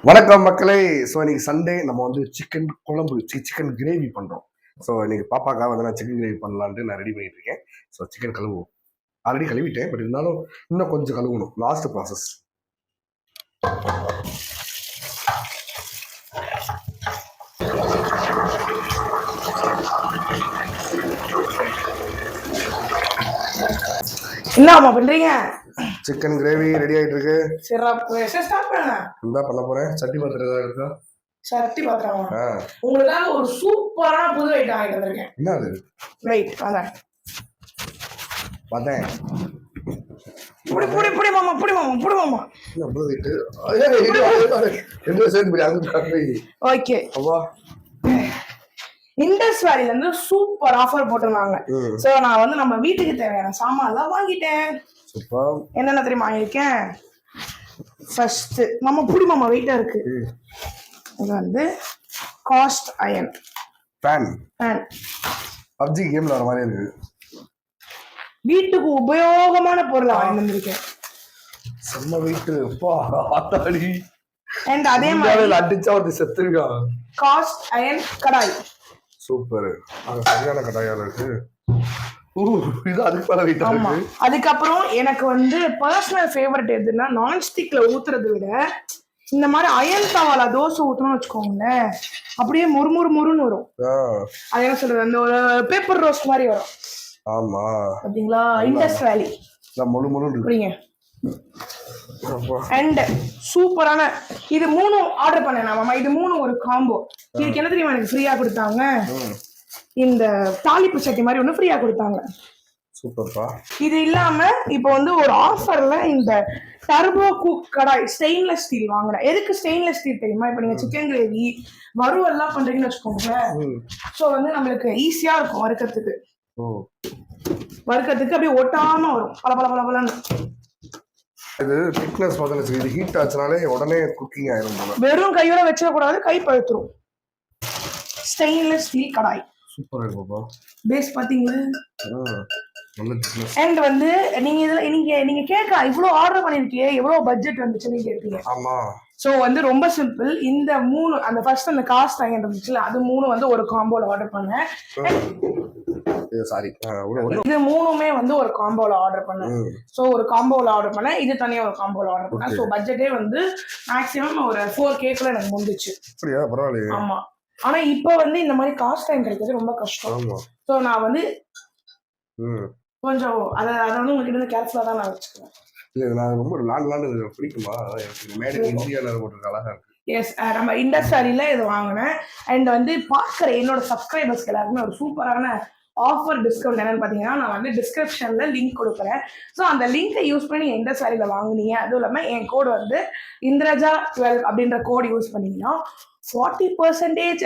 வணக்கம் மக்களே. ஸோ இன்னைக்கு சண்டே நம்ம வந்து சிக்கன் குழம்பு சிக்கன் கிரேவி பண்ணுறோம். ஸோ இன்னைக்கு பாப்பாக்காக வந்து நான் சிக்கன் கிரேவி பண்ணலான்ட்டு நான் ரெடி பண்ணிட்டு இருக்கேன். ஸோ சிக்கன் கழுவுவோம். ஆல்ரெடி கழுவிட்டேன், பட் இருந்தாலும் இன்னும் கொஞ்சம் கழுவணும். Last process. என்னம்மா பண்றீங்க? சிக்கன் கிரேவி ரெடி ஆயிட்டு இருக்கு. சிறப்பு. ஸ்டார்ட் பண்ணுங்க. என்ன பண்ண போறேன்? சட்டி பாத்திரம் இருக்கா? சட்டி பாத்திரம். உங்களுக்காக ஒரு சூப்பரான புது ஐட்டம் ஆகிட்டு வந்திருக்கேன். என்ன அது? ரைட் வாங்க. பார்த்தேன். புடி புடி புடி மாமா, புடி மாமா, புடி மாமா. என்ன புது ஐட்டு? என்ன சேர்ந்து அங்க ஓகே. அப்பா இண்டஸ் வேலில இருந்து சூப்பர் ஆஃபர் போட்டிருந்தாங்க. சோ நான் வந்து நம்ம வீட்டுக்கு தேவையான சாமான் எல்லாம் வாங்கிட்டேன். சூப்பர். என்னென்ன தெரியுமா வாங்கியிருக்கேன்? ஃபர்ஸ்ட் மாமா புடி மாமா வெயிட்டா இருக்கு. இது வந்து cast iron fan. Fan PUBG கேம்ல வர மாதிரி இருக்கு. வீட்டுக்கு உபயோகமான பொருளை வாங்கி வந்திருக்கேன். செம்ம வெயிட்டு. அப்பா ஆத்தாடி. அண்ட் அதே மாதிரி அடிச்சா ஒரு செத்துருக்கா. காஸ்ட் அயன் கடாய். சூப்பர். அது சரியான கடாயால இருக்கு. இது அதுக்கு மேல வெயிட்டா இருக்கு. அதுக்கப்புறம் எனக்கு வந்து பர்சனல் ஃபேவரட் எதுன்னா நான்ஸ்டிக்ல ஊத்துறதை விட இந்த மாதிரி அயன் தவால தோசை ஊத்தணும்னு வச்சுக்கோங்களேன், அப்படியே முறுமுறுன்னு வரும். அது என்ன சொல்றது, அந்த ஒரு பேப்பர் ரோஸ்ட் மாதிரி வரும். ஆமா பாத்தீங்களா? இண்டஸ் வேலி முறுமுறுன்னு. அண்ட் சூப்பரான இது 3 ஆர்டர் பண்ணேன் மாமா. இது 3 ஒரு காம்போ. இதுக்கு என்ன தெரியுமா எனக்கு ஃப்ரீயா கொடுத்தாங்க? இந்த தாளிப்பு சட்டி மாதிரி ஒண்ணு ஃப்ரீயா கொடுத்தாங்க. சூப்பர்ப்பா. இது இல்லாம இப்போ வந்து ஒரு ஆஃபர்ல இந்த டர்போ குக் கடாய் ஸ்டெயின்லெஸ் ஸ்டீல் வாங்குறேன். எதுக்கு ஸ்டெயின்லெஸ் ஸ்டீல் தெரியுமா? இப்போ நீங்க சிக்கன் கிரேவி வறுவல்லாம் பண்றீங்கன்னு வச்சுக்கோங்களேன், ஸோ வந்து நம்மளுக்கு ஈஸியா இருக்கும் வறுக்கிறதுக்கு. அப்படியே ஒட்டாம வரும், பல பல பல பலன்னு. இது திக்னஸ் பார்த்தா இது ஹீட் ஆச்சுனாலே உடனே குக்கிங் ஆயிரும் போல. வெறும் கையோட வச்சிட கூடாது, கை பழுத்துரும். ஸ்டெயின்லெஸ் ஸ்டீல் கடாய் சூப்பரா இருக்கு பாப்பா. பேஸ் பாத்தீங்களா? நல்ல திக்னஸ். அண்ட் வந்து நீங்க இதுல நீங்க கேட்கலாம், இவ்வளவு ஆர்டர் பண்ணிருக்கீங்க, எவ்வளவு பட்ஜெட் வந்துச்சுன்னு கேட்பீங்க. ஆமா. சோ வந்து ரொம்ப சிம்பிள். இந்த 3 அந்த ஃபர்ஸ்ட் அந்த காஸ்ட் அயன் இருந்துச்சுல, அது 3 வந்து ஒரு காம்போல ஆர்டர் பண்ணேன். சாரி, இது 3மே வந்து ஒரு காம்போல ஆர்டர் பண்ணேன். சோ ஒரு காம்போல ஆர்டர் பண்ணேன், இது தனியா ஒரு காம்போல ஆர்டர் பண்ணேன். சோ பட்ஜெட்டே வந்து மேக்ஸிமம் ஒரு 4K எனக்கு முடிஞ்சிச்சு. அப்படியே பரவாயில்லை. ஆமா. ஆனா இப்போ வந்து இந்த மாதிரி காஸ்ட் டைம் கிடைக்கிறது ரொம்ப கஷ்டம். சோ நான் வந்து கொஞ்சம் அதை வந்து உங்ககிட்ட இருந்து கேர்ஃபுல்லா தான் நான் வச்சுக்கிறேன். இல்ல நான் ரொம்ப லாண்டு பிடிக்குமா, எனக்கு மேட் இன் இந்தியால போட்டு அழகா இருக்கு. எஸ், நம்ம இண்டஸ் வேலில இது வாங்கினேன். அண்ட் வந்து பார்க்குற என்னோட சப்ஸ்கிரைபர்ஸ்க்கு எல்லாருக்குமே ஒரு சூப்பரான ஆஃபர் டிஸ்கவுண்ட் என்னன்னு பார்த்தீங்கன்னா, நான் வந்து டிஸ்கிரிப்ஷன்ல லிங்க் கொடுக்குறேன். ஸோ அந்த லிங்கை யூஸ் பண்ணி நீங்கள் இண்டஸ் வேலியில் வாங்குனீங்க, அதுவும் இல்லாமல் என் கோடு வந்து இந்திரஜா 12 அப்படின்ற கோடு யூஸ் பண்ணீங்கன்னா 40%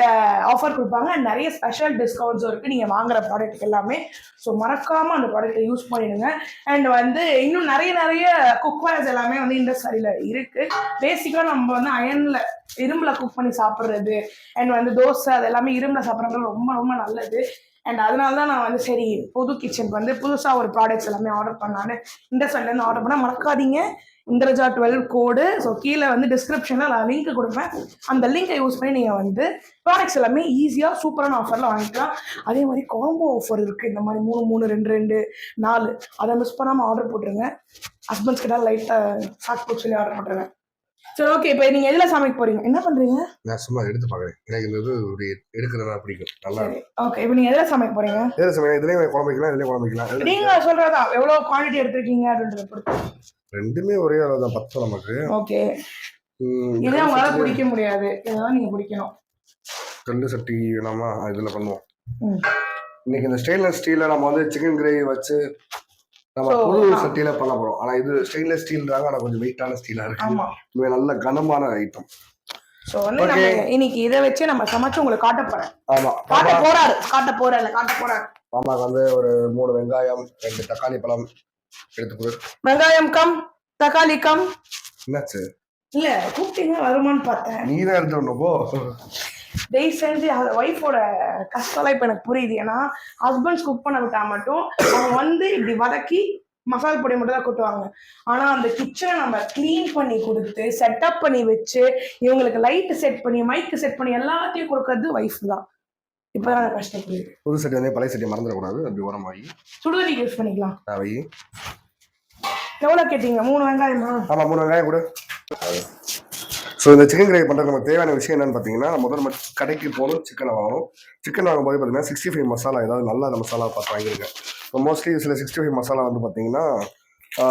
ஆஃபர் கொடுப்பாங்க. அண்ட் நிறைய ஸ்பெஷல் டிஸ்கவுண்ட்ஸும் இருக்குது நீங்கள் வாங்குற ப்ராடக்ட் எல்லாமே. ஸோ மறக்காமல் அந்த ப்ராடக்ட்டை யூஸ் பண்ணிடுங்க. அண்ட் வந்து இன்னும் நிறைய குக்வேர்ஸ் எல்லாமே வந்து இண்டஸ் வேலியில் இருக்குது. பேசிக்காக நம்ம வந்து அயனில் இரும்புல குக் பண்ணி சாப்பிட்றது அண்ட் வந்து தோசை அது எல்லாமே இரும்பில் சாப்பிட்றது ரொம்ப ரொம்ப நல்லது. அண்ட் அதனால தான் நான் வந்து சரி புது கிச்சனுக்கு வந்து புதுசாக ஒரு ப்ராடக்ட்ஸ் எல்லாமே ஆர்டர் பண்ணான்னு இண்டஸ் வேலிலேருந்து ஆர்டர் பண்ணால் மறக்காதீங்க இந்திரஜா 12 கோடு. ஸோ கீழே வந்து டிஸ்கிரிப்ஷனில் நான் லிங்க் கொடுப்பேன். அந்த லிங்கை யூஸ் பண்ணி நீங்கள் வந்து ப்ராடக்ட்ஸ் எல்லாமே ஈஸியாக சூப்பரான ஆஃபரில் வாங்கிக்கலாம். அதே மாதிரி காம்போ ஆஃபர் இருக்குது. இந்த மாதிரி 3 3 2 2 4 அதை மிஸ் பண்ணாமல் ஆர்டர் போட்டுருங்க. ஹஸ்பண்ட்ஸ் கிட்ட லைட்டாக ஷார்ட் புக் சொல்லி ஆர்டர் பண்ணுறேன். சரி ஓகே, இப்போ நீங்கள் எதில் சமைக்க போறீங்க? என்ன பண்ணுறீங்க? நான் சும்மா எடுத்து பார்க்குறேன். எனக்கு இந்த இது எடுக்கிறதா பிடிக்கும். நல்லா ஓகே, இப்போ நீங்கள் எதில் சமைக்க போறீங்க? எதில் சமைக்க? இதுலேயே குழம்பைக்கலாம், இதுலேயே குழம்பைக்கலாம். நீங்கள் சொல்கிறதா எவ்வளோ குவான்டிட்டி எடுத்துருக்கீங்க அப்படின்றத பொறுத்து. ரெண்டுமே ஒரே அளவு தான், 10 நமக்கு. ஓகே, இதை உங்களால பிடிக்க முடியாது, இதெல்லாம் நீங்க பிடிக்கணும். கல்லு சட்டி வேணாமா, இதுல பண்ணுவோம். இன்னைக்கு இந்த ஸ்டெயின்லெஸ் ஸ்டீல்ல நம்ம வந்து சிக்கன் கிரேவி வச்சு நம்ம புது சட்டியில பண்ண போறோம். ஆனா இது ஸ்டெயின்லெஸ் ஸ்டீல்ன்றாங்க, ஆனா கொஞ்சம் வெயிட்டான ஸ்டீலா இருக்கு. இது நல்ல கனமான ஐட்டம். சோ வந்து நம்ம இன்னைக்கு இதை வச்சு நம்ம சமைச்சு உங்களுக்கு காட்ட போறேன். ஆமா, காட்ட போறாரு. மாமாக்கு வந்து ஒரு 3 வெங்காயம் 2 தக்காளி பழம் எடுத்துக்கோ. வெங்காயம் கம், தக்காளி கம். என்னாச்சு? இல்ல கூப்பிட்டீங்க வருமானு பார்த்தேன். நீ தான் எடுத்துடணும் போ. தயவு செஞ்சு ஒய்ஃபோட கஷ்டம் இப்ப எனக்கு புரியுது. ஏன்னா ஹஸ்பண்ட்ஸ் குக் பண்ண விட்டா மட்டும் அவங்க வந்து இப்படி வதக்கி மசால் பொடி மட்டும் தான் கொட்டுவாங்க. ஆனா அந்த கிச்சனை நம்ம க்ளீன் பண்ணி கொடுத்து செட்டப் பண்ணி வச்சு இவங்களுக்கு லைட் செட் பண்ணி மைக் செட் பண்ணி எல்லாத்தையும் கொடுக்கறது ஒய்ஃப் தான். இப்பதான் எனக்கு கஷ்டப்படுது. புது சட்டி வந்து பழைய சட்டியை மறந்துடக்கூடாது. அப்படி உரமாகி சுடுதண்ணிக்கு யூஸ் பண்ணிக்கலாம். வை. எவ்வளவு கேட்டீங்க? 3 வெங்காயமா? ஆமா 3 வெங்காயம் கூட. ஸோ இந்த சிக்கன் கிரேவி பண்ணுறது நமக்கு தேவையான விஷயம் என்னன்னு பார்த்தீங்கன்னா, முதல்ல நம்ம கடைக்கு போகணும், சிக்கனை வாங்கணும். சிக்கன் வாங்கும்போது பார்த்தீங்கன்னா 65 மசாலா ஏதாவது நல்ல மசாலா பார்த்து வாங்கியிருக்கேன். இப்போ மோஸ்ட்லி சில 65 மசாலா வந்து பார்த்தீங்கன்னா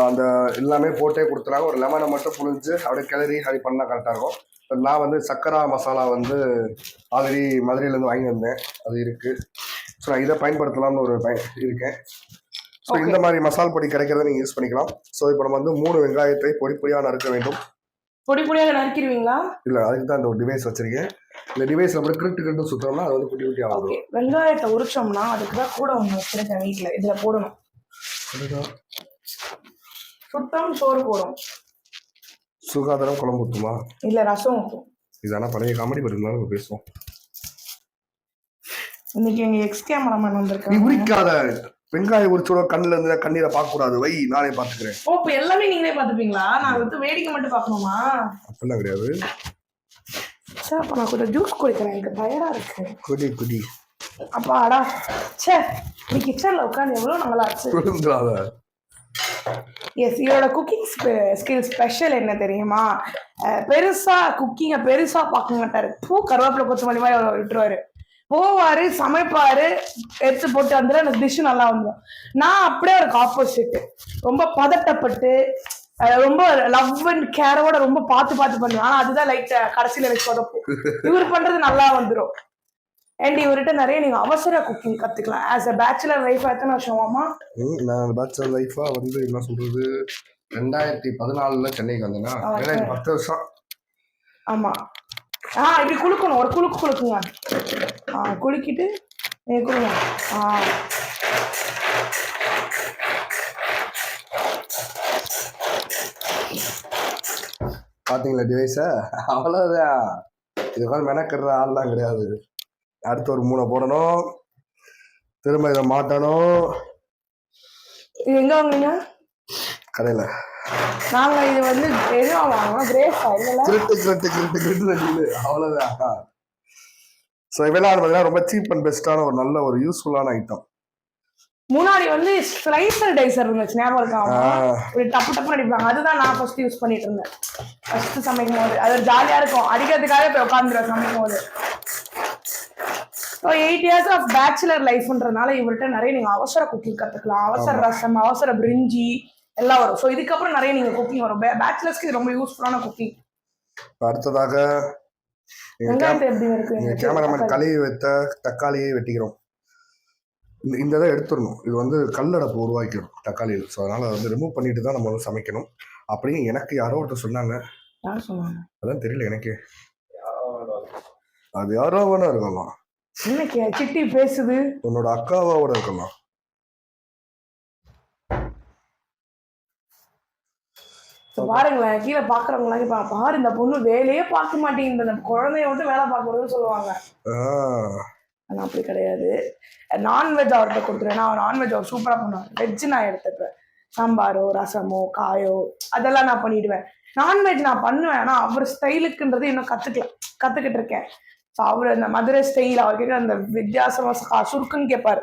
அந்த எல்லாமே போட்டே கொடுத்துறாங்க. ஒரு லெமனை மட்டும் புழிஞ்சு அப்படியே கிளறி அப்படி பண்ணால் கரெக்டாக இருக்கும். இப்போ நான் வந்து சக்கரா மசாலா வந்து ஆல்ரெடி மதுரையிலேருந்து வாங்கி வந்தேன், அது இருக்குது. ஸோ நான் இதை பயன்படுத்தலாம்னு ஒரு இருக்கேன். ஸோ இந்த மாதிரி மசால் பொடி கிடைக்கிறத நீங்கள் யூஸ் பண்ணிக்கலாம். ஸோ இப்போ நம்ம வந்து 3 வெங்காயத்தை பொடி பொடியாக நறுக்க வேண்டும். பொடி பொடியாக நறுக்கிடுவீங்களா? இல்லை, அதுக்கு தான் இந்த ஒரு டிவைஸ் வச்சிருக்கேன். இந்த டிவைஸ் நம்ம கிரிட்டு சுத்தோம்னா அது வந்து குட்டி குட்டியாக வரும். வெங்காயத்தை உரிச்சோம்னா அதுக்கு தான் கூட ஒன்று வச்சிருக்கேன் வீட்டில். இதில் போடணும். சுத்தம் சோறு போடும். சுகாதாரம் குழம்பு ஊற்றுமா? இல்லை, ரசம் ஊற்றும். இதான பழைய காமெடி இருந்தாலும் நம்ம பேசுவோம். இன்னைக்கு எங்க எக்ஸ் கேமராமேன் வந்திருக்காங்க. நீ உரிக்காத வெங்காயம் உரிச்சோட கண்ணுல இருந்து கண்ணீரை பார்க்க கூடாது. வை, நானே பாத்துக்கிறேன். ஓ, இப்ப எல்லாமே நீங்களே பாத்துப்பீங்களா? நான் வந்து வேடிக்கை மட்டும் பார்க்கணுமா? அப்படிலாம் கிடையாது. சார், அப்ப நான் கொஞ்சம் ஜூஸ் குடிக்கிறேன், எனக்கு டயர்டா இருக்கு. குடி குடி. அப்பாடா, சே, நீ கிச்சன்ல உட்காந்து எவ்வளவு நல்லா இருக்கு. எஸ், இதோட குக்கிங் ஸ்கில் ஸ்பெஷல் என்ன தெரியுமா? பெருசா குக்கிங்கை பெருசா பார்க்க மாட்டாரு. கருவேப்பிலை கொத்தமல்லி மாதிரி விட்டுருவாரு. போவாரு, சமைப்பாரு, எடுத்து போட்டு வந்துடும், எனக்கு டிஷ்ஷு நல்லா வந்துடும். நான் அப்படியே ஒரு ஆப்போசிட். ரொம்ப பதட்டப்பட்டு ரொம்ப லவ் அண்ட் கேரோட ரொம்ப பார்த்து பண்ணுவேன். ஆனால் அதுதான் லைட் கடைசியில் எனக்கு சொதப்போம். இவர் பண்றது நல்லா வந்துடும். அண்ட் இவர்கிட்ட நிறைய நீங்க அவசர குக்கிங் கத்துக்கலாம். ஆஸ் அ பேச்சுலர் லைஃப் எத்தனை வருஷமாமா? நான் பேச்சுலர் லைஃபா வந்து என்ன சொல்றது, 2014 சென்னைக்கு வந்தேன்னா 10 வருஷம். ஆமா. இப்படி குளுக்கணும், ஒரு குளுக்குங்க. குலுக்கிட்டு குளுங்க. பாத்தீங்களா டிவைஸ? அவ்வளவுதான். இது மாதிரி மெனக்கிற ஆள்லாம் கிடையாது. அடுத்து ஒரு 3 போடணும், திரும்ப இதை மாட்டணும். இது எங்க வாங்குனீங்க? கடையில. நாங்க இது வந்து எதுவும் வாங்கணும், கிரேஸா இல்ல? கிரிட்டு அவ்வளவுதான். ஸோ இவெல்லாம் பார்த்தீங்கன்னா ரொம்ப சீப் அண்ட் பெஸ்ட்டான ஒரு நல்ல ஒரு யூஸ்ஃபுல்லான ஐட்டம். முன்னாடி வந்து ஸ்லைசர் டைசர் இருந்துச்சு, ஞாபகம் இருக்காங்க? டப்பு டப்பு அடிப்பாங்க. அதுதான் நான் ஃபர்ஸ்ட் யூஸ் பண்ணிட்டு இருந்தேன். ஃபர்ஸ்ட் சமைக்கும் போது அது ஜாலியா இருக்கும், அடிக்கிறதுக்காக போய் உட்காந்துருவேன் சமைக்கும் போது. 8 years ஆஃப் பேச்சுலர் லைஃப்ன்றதுனால இவர்கிட்ட நிறைய நீங்க அவசர குக்கிங் கத்துக்கலாம். அவசர ரசம், அவசர பிரிஞ்சி எல்லாம் வரும். ஸோ இதுக்கப்புறம் நிறைய நீங்க குக்கிங் வரும். பேச்சுலர்ஸ்க்கு இது ரொம்ப யூஸ்ஃபுல்லான குக்கிங். அடுத்ததாக கேமராமேன் கழுவி வைத்த தக்காளியை வெட்டிக்கிறோம். இந்த இதை எடுத்துடணும். இது வந்து கல்லடப்பு உருவாக்கிடும் தக்காளியில். ஸோ அதனால வந்து ரிமூவ் பண்ணிட்டு தான் நம்ம வந்து சமைக்கணும் அப்படின்னு எனக்கு யாரோ ஒருத்தர் சொன்னாங்க. அதான் தெரியல எனக்கு. அது யாரோ வேணா இருக்கலாம். இன்னைக்கு சிட்டி பேசுது. உன்னோட அக்காவோட இருக்கலாம். பாருங்களேன், கீழே பாக்குறவங்களாம் இப்ப பாரு, இந்த பொண்ணு வேலையே பார்க்க மாட்டேங்குது, குழந்தைய விட்டு வேலை பார்க்கறதுன்னு சொல்லுவாங்க. ஆனா அப்படி கிடையாது. நான்வெஜ் அவர்கிட்ட கொடுத்துருவேன். நான் நான்வெஜ் அவர் சூப்பரா பண்ணுவாங்க. வெஜ் நான் எடுத்துப்பேன். சாம்பாரோ ரசமோ காயோ அதெல்லாம் நான் பண்ணிடுவேன். நான்வெஜ் நான் பண்ணுவேன், ஆனா அவர் ஸ்டைலுக்குன்றது இன்னும் கத்துக்கிட்டு இருக்கேன். ஸோ அவர் அந்த மதுரை ஸ்டைல், அவர்கிட்ட அந்த வித்தியாசமா சுருக்குன்னு கேட்பாரு.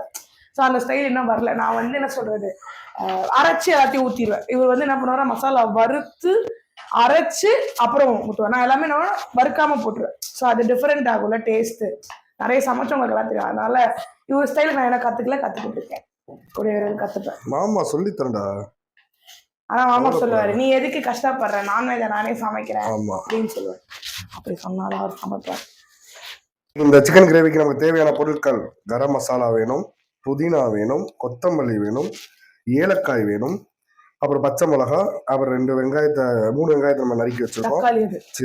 ஸோ அந்த ஸ்டைல் இன்னும் வரல. நான் வந்து என்ன சொல்றது, அரைச்சி எல்லாத்தையும் ஊற்றிடுவேன். இவர் வந்து என்ன பண்ணுவாரு, மசாலா வறுத்து அரைச்சு அப்புறம் ஊற்றுவேன். நான் எல்லாமே நான் வறுக்காம போட்டுருவேன். ஸோ அது டிஃப்ரெண்ட் ஆகும்ல டேஸ்ட்டு. நிறைய சமைச்சவங்களுக்கு எல்லாம் தெரியும். அதனால இவர் ஸ்டைலுக்கு நான் என்ன கத்துக்கிட்டு இருக்கேன். கூடிய கத்துப்பேன். மாமா சொல்லி தரண்டா. ஆனா மாமா சொல்லுவாரு, நீ எதுக்கு கஷ்டப்படுற, நான்வெஜ்ஜை நானே சமைக்கிறேன் அப்படின்னு சொல்லுவாரு. அப்படி சொன்னாலும் அவர் சமைப்பார். இந்த சிக்கன் கிரேவிக்கு நமக்கு தேவையான பொருட்கள்: கரம் மசாலா வேணும், புதினா வேணும், கொத்தமல்லி வேணும், ஏலக்காய் வேணும், அப்புறம் பச்சை மிளகா, அப்புறம் 3 வெங்காயத்தை நம்ம நறுக்கி வச்சிருக்கோம்.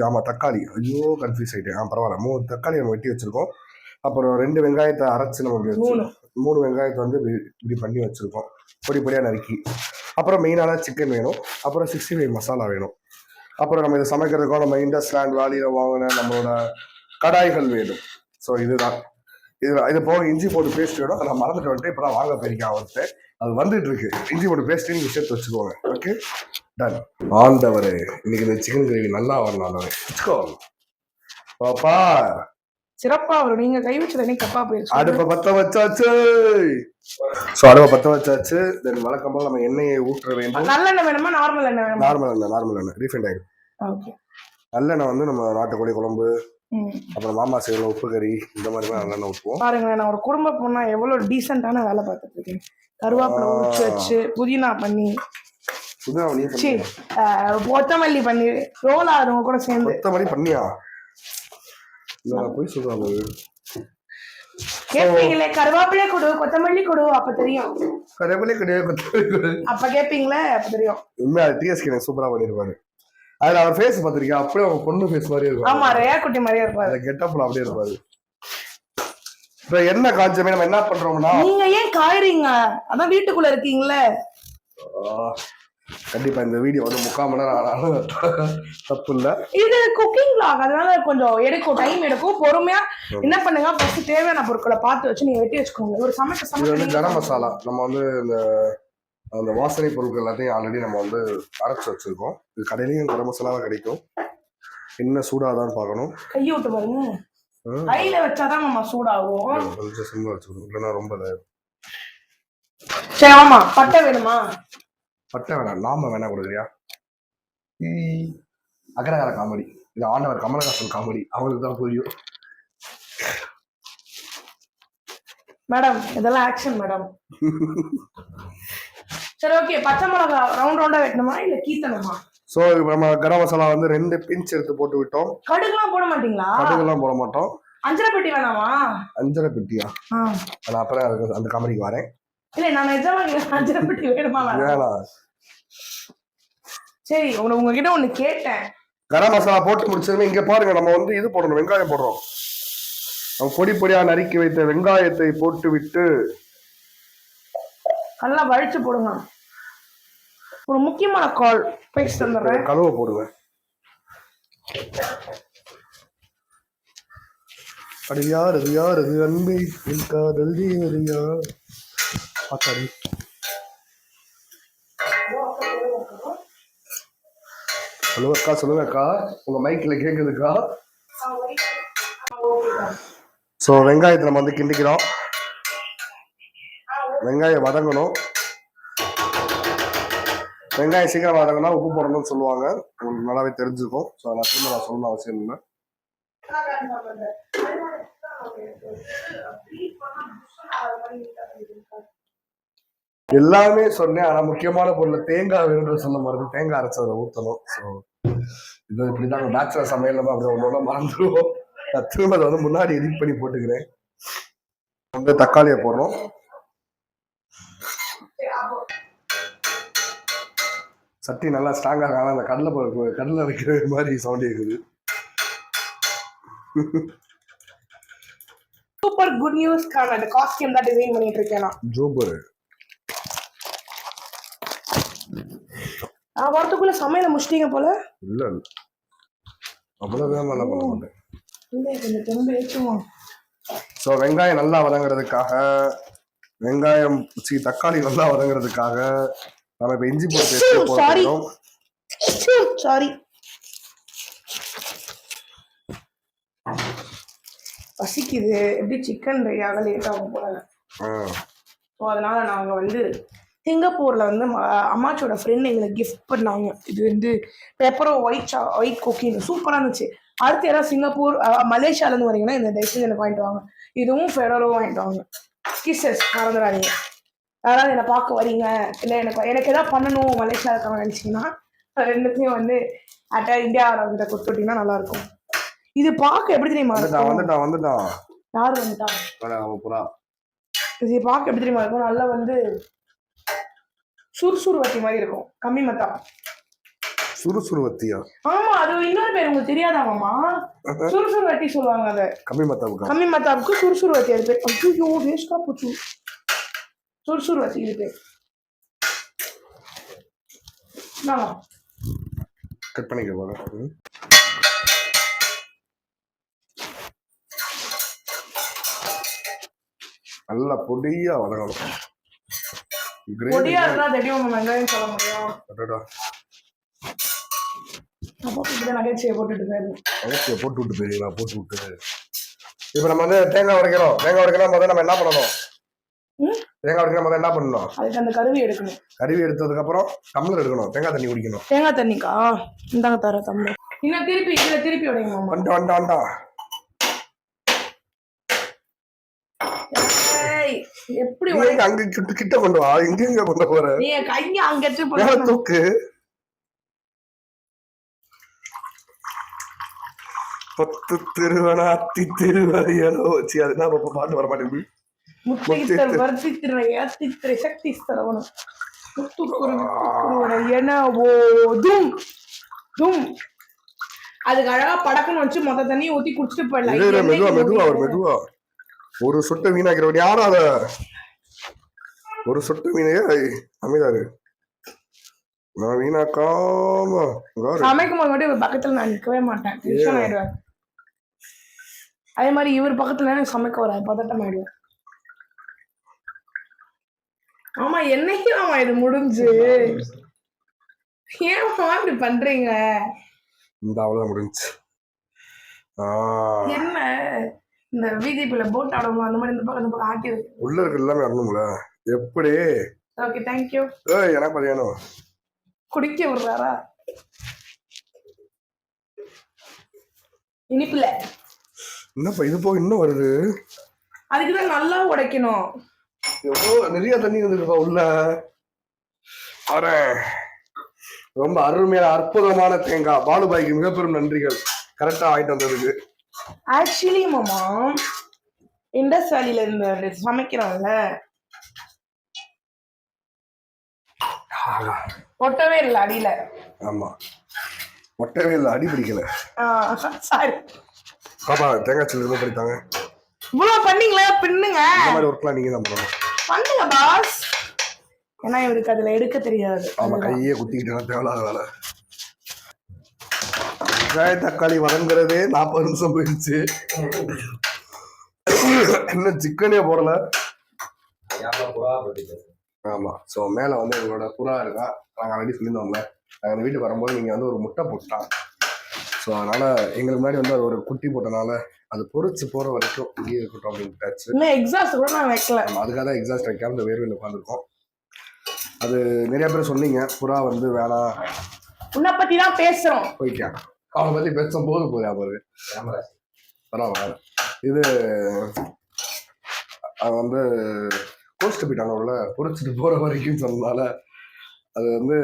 ஆமா, தக்காளி. ஐயோ கன்ஃபியூஸ் ஆயிட்டேன். பரவாயில்ல, 3 தக்காளி நம்ம வெட்டி வச்சிருக்கோம். அப்புறம் 2 வெங்காயத்தை அரைச்சு நம்ம இப்படி வச்சிருக்கோம். 3 வெங்காயத்தை வந்து இப்படி பண்ணி வச்சிருக்கோம், பொடி பொடியா நறுக்கி. அப்புறம் மெயினான சிக்கன் வேணும். அப்புறம் 65 மசாலா வேணும். அப்புறம் நம்ம இதை சமைக்கிறதுக்கும் நம்ம இண்டஸ்லேண்ட் வேலியில வாங்கின நம்மளோட கடாய்கள் வேணும். ஸோ இதுதான். இது போக இஞ்சி போட்டு பேஸ்ட் வேணும். நான் மறந்துட்டு வந்துட்டு இப்போ வாங்க போயிருக்கேன் அவர்கிட்ட. அது வந்துட்டு இருக்கு. இஞ்சி போட்டு பேஸ்ட் நீங்க சேர்த்து வச்சுக்கோங்க. Okay done. ஆண்டவரே இன்னைக்கு இந்த சிக்கன் கிரேவி நல்லா வரணும். வச்சுக்கோ பாப்பா. சிறப்பா வரும். நீங்க கை வச்சது தப்பா போயிடுச்சு. அடுப்பை பத்த வச்சாச்சு. ஸோ அடுப்பை பத்த வச்சாச்சு. தென் வழக்கம் போல நம்ம எண்ணெயை ஊற்ற வேண்டும். நல்லெண்ணெய் வேணுமா நார்மல் எண்ணெய் வேணுமா? நார்மல் எண்ணெய் ரீஃபைண்ட் ஆயில். ஓகே. நல்லெண்ணெய் வந்து நம்ம நாட்டுக்கோழி குழம்பு அப்புறம் மாமா செய்யல உப்பு கறி இந்த மாதிரி நல்லெண்ணெய் ஊற்றுவோம். பாருங்க நான் ஒரு குடும்ப பொண்ணா எவ்வளவு டீசென்டான வேலை பார்த்துட்டு இருக்கேன். கருவேப்பிலை உரிச்சு வச்சு புதினா பண்ணி கொத்தமல்லி பண்ணி ரோல் ஆடுறவங்க கூட சேர்ந்து கொத்தமல்லி பண்ணியா போய் சொல்றாங்க. கேப்பீங்களே கருவேப்பிலை கொடு கொத்தமல்லி கொடு அப்ப தெரியும். கருவேப்பிலை கிடையாது அப்ப கேப்பீங்களே அப்ப தெரியும். உண்மையா டிஎஸ்கே சூப்பரா பண்ணிருப்பாரு. அதுல அவர் ஃபேஸ் பாத்திருக்கீங்க அப்படியே அவங்க பொண்ணு ஃபேஸ் மாதிரியே இருக்கும். ஆமா ரேயா குட்டி மாதிரியே இருப்பாரு. அந்த கெட்டப்ல அப்படியே இருப்பாரு. இப்ப என்ன காஞ்சமே நம்ம என்ன பண்றோம்னா நீங்க ஏன் காயறீங்க? அதான் வீட்டுக்குள்ள இருக்கீங்களே. கண்டிப்பா இந்த வீடியோ வந்து 3/4 மணி நேரம் ஆனாலும் தப்பு இல்ல. இது குக்கிங் vlog அதனால கொஞ்சம் எடுக்கும் டைம் எடுக்கும். பொறுமையா என்ன பண்ணுங்க ஃபர்ஸ்ட் தேவையான பொருட்களை பார்த்து வச்சு நீங்க வெட்டி வச்சுக்கோங்க. ஒரு இது வந்து கரம் மசாலா நம்ம வந்து அந்த வாசனை பொருட்கள் எல்லாத்தையும் ஆல்ரெடி நம்ம வந்து அரைச்சு வச்சிருக்கோம். இது கடையிலையும் கரம் மசாலாவா கிடைக்கும். என்ன சூடாதான் பார்க்கணும். கையை விட்டு பாருங்க. கையில வச்சாதான் நம்ம சூடாகும். கொஞ்சம் சிம்ல வச்சுக்கணும் இல்லைன்னா ரொம்ப சரி. ஆமா பட்டை வேணுமா? பட்டை வேணாம். நாம வேணா கொடுக்குறியா? அகரகார காமெடி இது ஆண்டவர் கமலஹாசன் காமெடி அவங்களுக்கு தான் புரியும். மேடம் இதெல்லாம் ஆக்ஷன் மேடம். சரி ஓகே. பச்சை மிளகா ரவுண்ட் ரவுண்டா வெட்டணுமா இல்ல கீத்தணுமா? சோ நம்ம கரம் மசாலா வந்து 2 பிஞ்ச் எடுத்து போட்டு விட்டோம். கடுகுலாம் போட மாட்டீங்களா? கடுகுலாம் போட மாட்டோம். அஞ்சரை பெட்டி வேணாமா? அஞ்சரை பெட்டியா? நான் அப்புறம் அந்த காமெடிக்கு வரேன். இல்ல நான் நிஜமா அஞ்சரை பெட்டி வேணுமா? வேணாம். சரி உங்ககிட்ட ஒண்ணு கேட்டேன். கரம் மசாலா போட்டு முடிச்சதுமே இங்க பாருங்க நம்ம வந்து இது போடணும். வெங்காயம் போடுறோம். நம்ம பொடி பொடியா நறுக்கி வைத்த வெங்காயத்தை போட்டு விட்டு நல்லா வழிச்சு போடுங்க. ஒரு முக்கியமான கால் பேஸ்ட் வந்துடுறேன். கழுவ போடுவேன். அது யார் அது அன்பை காதல் தேவதையா பாத்தாடி. ஹலோ அக்கா சொல்லுங்க அக்கா. உங்க மைக்ல கேக்குதுக்கா. ஸோ வெங்காயத்தை நம்ம வந்து கிண்டிக்கிறோம். வெங்காயம் வதங்கணும். வெங்காயம் சீக்கிரம் வதங்கினா உப்பு போடணும்னு சொல்லுவாங்க. உங்களுக்கு நல்லாவே தெரிஞ்சுக்கும். ஸோ நான் திரும்ப நான் சொல்லணும் அவசியம் இல்லை. எல்லாமே சொன்னேன். ஆனா முக்கியமான பொருள் தேங்காய் வேணும்னு சொல்ல மாதிரி தேங்காய் அரைச்சதை ஊற்றணும். ஸோ இது இப்படிதான் பேச்சுலர் சமையல் நம்ம அப்படி ஒன்னொன்னா மறந்துடுவோம். நான் திரும்ப அதை வந்து முன்னாடி எடிட் பண்ணி போட்டுக்கிறேன். வந்து தக்காளியை போடுறோம். சட்டி நல்லா ஸ்ட்ராங்கா இருக்காங்க. அந்த கடலை வைக்கிற மாதிரி சவுண்ட் இருக்குது. சூப்பர் குட் நியூஸ் கான அந்த காஸ்டியூம் தான் டிசைன் பண்ணிட்டு இருக்கேன் நான். சூப்பர். வரதுக்குள்ள சமையல முடிச்சிட்டீங்க போல. இல்ல அவ்வளவு வேகமா எல்லாம் பண்ண மாட்டேன். ஸோ வெங்காயம் நல்லா வதங்குறதுக்காக தக்காளி நல்லா வதங்குறதுக்காக நம்ம இப்ப இஞ்சி போட்டு போடுறோம். சாரி பசிக்குது. எப்படி சிக்கன் ரெடியாக லேட் ஆகும் போல. ஸோ அதனால நாங்க வந்து சிங்கப்பூர்ல வந்து அம்மாச்சோட ஃப்ரெண்ட் எங்களுக்கு கிஃப்ட் பண்ணாங்க. இது வந்து பெப்பரோ ஒயிட் குக்கிங் சூப்பரா இருந்துச்சு. அடுத்து யாராவது சிங்கப்பூர் மலேசியால இருந்து வரீங்கன்னா இந்த டைஸ் எனக்கு வாங்கிட்டு வாங்க. இதுவும் ஃபெரோவும் வாங்கிட்டு வாங்க. கிசஸ் மறந்துடாதீங்க. யாராவது என்னை பார்க்க வரீங்க இல்லை எனக்கு எதாவது பண்ணணும் மலேசியா இருக்காங்க நினைச்சீங்கன்னா ரெண்டுத்தையும் வந்து இந்தியாவில கொடுத்துட்டீங்கன்னா நல்லா இருக்கும். இது பார்க்க எப்படி தெரியுமா இருக்கும்? யாரு வந்துட்டா? இது பார்க்க எப்படி தெரியுமா இருக்கும்? நல்லா வந்து சுறுசுறுவத்தி மாதிரி இருக்கும். கம்மி மத்தா சுறுசுறுவத்தியா? ஆமா அது இன்னொரு பேர் உங்களுக்கு தெரியாதாமா? சுறுசுறுவத்தி சொல்லுவாங்க. அத கம்மி மத்தாவுக்கு சுறுசுறுவத்தி. அது பேர் ஐயோ வேஸ்டா போச்சு. சுறுசுறுவத்தி இது பேர். கட் பண்ணிக்க போல. நல்லா பொடியா வதங்கணும். பொடியா இருந்தா தெரியும் வெங்காயம் சொல்ல முடியும். அப்போ நகைச்சியை போட்டுட்டு போட்டு விட்டு போயிருங்களா? போட்டு விட்டு இப்ப நம்ம வந்து தேங்காய் உடைக்கிறோம். முதல்ல நம்ம என்ன பண்ணணும்? தேங்காய் உடைக்கிற முதல்ல என்ன பண்ணணும்? அதுக்கு அந்த கருவி எடுக்கணும். கருவி எடுத்ததுக்கு அப்புறம் டம்ளர் எடுக்கணும். தேங்காய் தண்ணி குடிக்கணும். தேங்காய் தண்ணிக்கா? இந்தாங்க தர டம்ளர். இன்னும் திருப்பி இதுல திருப்பி உடைங்க. வண்டா எப்படி அங்க கிட்ட கொண்டு வா. எங்க கொண்டு போற? நீ கைய அங்க எடுத்து தூக்கு. பத்து திருவன அத்தி திருவரையோ வச்சு அதுனா பாட்டு வர மாட்டேங்குது. முத்தித்தர் வர்த்தித்திரை அத்தித்திரை சக்தி ஸ்தரவனம் முத்துக்குரு என ஓதும் தும். அதுக்கு அழகா படக்குன்னு வச்சு மொத்த தண்ணியை ஊத்தி குடிச்சிட்டு போயிடலாம். மெதுவா ஒரு சொட்டை வீணாக்கிறவன் யாரும் அத ஒரு சொட்டு வீணைய அமைதாரு. நான் வீணாக்காம சமைக்கும் போது மட்டும் பக்கத்துல நான் நிக்கவே மாட்டேன். டென்ஷன் ஆயிடுவேன். அதே மாதிரி இவர் பக்கத்துல எனக்கு சமைக்க வராது. பதட்டம் ஆயிடுவேன். ஆமா என்னைக்கு ஆமா இது முடிஞ்சு ஏன் இப்படி பண்றீங்க? இந்த அவ்வளவுதான் முடிஞ்சு. என்ன இந்த விதிப்புல போட் ஆடணும் அந்த மாதிரி இந்த பக்கம் ஆட்டி இருக்கு. உள்ள இருக்கு எல்லாமே வரணும்ல. எப்படி? Okay thank you. எனக்கு பதியானோ குடிக்க விடுறாரா? இனிப்புல என்னப்பா இது போ இன்னும் வருது. அதுக்குதான் நல்லா உடைக்கணும். நிறைய தண்ணி வந்துருப்பா உள்ள. ரொம்ப அருமையான அற்புதமான தேங்காய். பாலுபாய்க்கு மிகப்பெரும் நன்றிகள். கரெக்டா ஆயிட்டு வந்ததுக்கு. ஆக்சுவலி மாமா இண்டஸ் வேலியில இருந்து சமைக்கிறோம்ல, ஒட்டவே இல்லை அடியில. ஆமா ஒட்டவே இல்லை, அடி பிடிக்கல. சாரி பாப்பா தேங்காய் சில்லு இருந்து படித்தாங்க. இவ்வளவு பண்ணீங்களா? பின்னுங்க. இந்த மாதிரி ஒர்க்லாம் நீங்க தான் பண்ணணும். பண்ணுங்க பாஸ். ஏன்னா இவருக்கு அதுல எடுக்க தெரியாது. ஆமா கையே குத்திக்கிட்டு தேவையில்லாத வேலை. வெங்காய தக்காளி வதங்குறதே 40 நிமிஷம் போயிடுச்சு. இன்னும் சிக்கனே போடல. ஆமா ஸோ மேல வந்து எங்களோட புறா இருக்கா. நாங்கள் ஆல்ரெடி சொல்லியிருந்தோம்ல, நாங்கள் வீட்டுக்கு வரும்போது நீங்க வந்து ஒரு முட்டை போட்டான். ஸோ அதனால எங்களுக்கு முன்னாடி வந்து ஒரு குட்டி போட்டனால அது பொறிச்சு போற வரைக்கும் இங்கே இருக்கட்டும் அப்படின்ட்டாச்சு. இன்னும் எக்ஸாஸ்ட் கூட நான் வைக்கல. அதுக்காக தான் எக்ஸாஸ்ட் வைக்காம இந்த வேர்வையில் உட்காந்துருக்கோம். அது நிறைய பேர் சொன்னீங்க புறா வந்து வேணாம், உன்னை பத்தி தான் பேசுறோம். போயிட்டேன் அவனை பத்தி பேசும் போது பாரு பரவாயில்ல. இது அவன் வந்து கோஸ்ட் போயிட்டாங்க உள்ள பொறிச்சிட்டு போற வரைக்கும் சொன்னதால அது வந்து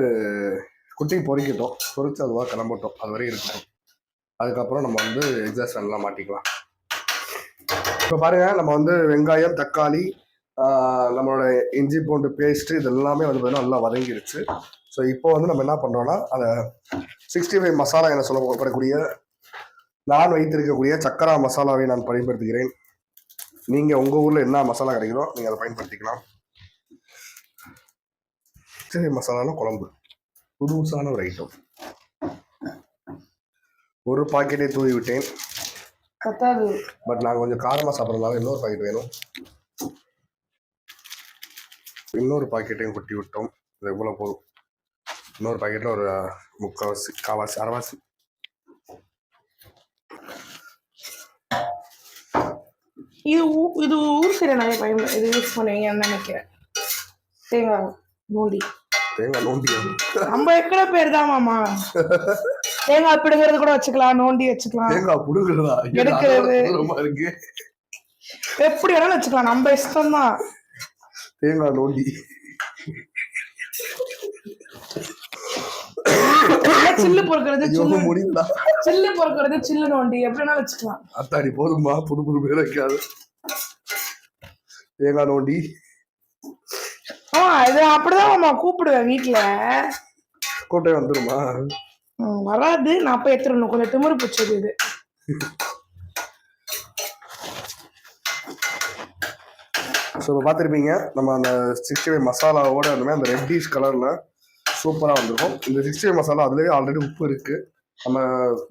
குட்டி பொறிக்கட்டும். பொறிச்சு அதுவாக கிளம்பட்டும். அது வரையும் இருக்கட்டும். அதுக்கப்புறம் நம்ம வந்து எக்ஸாஸ்ட் ஃபேன்லாம் மாட்டிக்கலாம். இப்போ பாருங்க நம்ம வந்து வெங்காயம் தக்காளி நம்மளோட இஞ்சி பூண்டு பேஸ்ட் இது எல்லாமே வந்து பார்த்தீங்கன்னா நல்லா வதங்கிடுச்சு. ஸோ இப்போ வந்து நம்ம என்ன பண்ணுறோம்னா அந்த 65 மசாலா என சொல்லப்படக்கூடிய நான் வைத்திருக்கக்கூடிய சக்கரா மசாலாவை நான் பயன்படுத்துகிறேன். நீங்கள் உங்கள் ஊரில் என்ன மசாலா கிடைக்குதோ நீங்கள் அதை பயன்படுத்திக்கலாம். 65 மசாலான குழம்பு புதுசான ஒரு ஐட்டம். ஒரு பாக்கெட்டை தூவி விட்டேன். பட் நாங்கள் கொஞ்சம் காரமாக சாப்பிட்றதுனால இன்னொரு பாக்கெட் வேணும். இன்னொரு பாக்கெட்டையும் கொட்டி விட்டோம். இது எவ்வளோ போதும். இன்னொரு பாக்கெட்டில் ஒரு 3/4 காவாசி அரைவாசி. இது ஊர் சைடு நிறைய பயன்படுது. இது யூஸ் பண்ணுவீங்கன்னு நினைக்கிறேன். தேங்காய் நோண்டி நம்ம எக்கட பேர் தான் மாமா. தேங்காய் பிடுங்கிறது கூட வச்சுக்கலாம், நோண்டி வச்சுக்கலாம். தேங்காய் பிடுங்குறதா எடுக்கிறது எப்படி வேணாலும் வச்சுக்கலாம், நம்ம இஷ்டம் தான். தேங்காய் நோண்டி சில்லு பொறுக்கிறது சில்லு பொறுக்கிறது சில்லு நோண்டி எப்படி வேணாலும் வச்சுக்கலாம். அத்தாடி போதுமா, புது புது பேர் வைக்காது. தேங்காய் நோண்டி இது அப்படிதான் மாமா கூப்பிடுவேன் வீட்டுல. கோட்டை வந்துருமா? வராது. நான் போய் எடுத்துடணும். கொஞ்சம் திமிரு பிடிச்சது இது. ஸோ இப்போ பார்த்துருப்பீங்க நம்ம அந்த 65 மசாலாவோட அந்த ரெட்டிஷ் கலரில் சூப்பராக வந்திருக்கும். இந்த 65 மசாலா அதுலேயே ஆல்ரெடி உப்பு இருக்குது. நம்ம